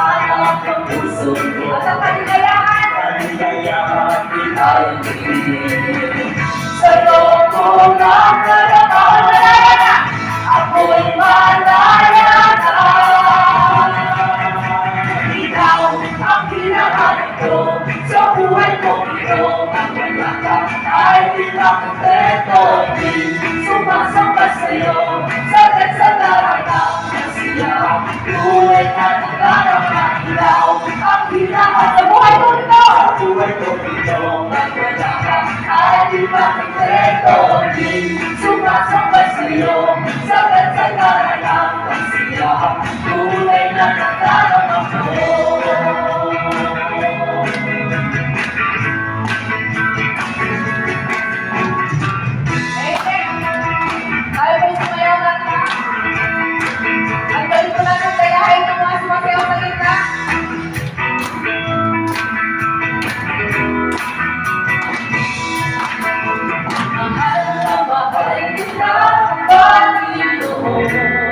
hanap ng puso ko. At ang kaligayahan ay tingin. Sa'yo ko lang nalaman, ako'y malaya na. Ikaw ang hinahanap ko sa buhay ko ito. Ang wala ka ay di na kompleto. Di sumasamba sa'yo, sagad sa lahat ng kasiya. Tunay na nadarama, ikaw ang hinahanap sa buhay ko ito. Sa buhay ko ito, ang wala ka ay di na kompleto. Di sumasamba sa'yo, sagad sa lahat ng kasiya. Tunay na nadarama ko.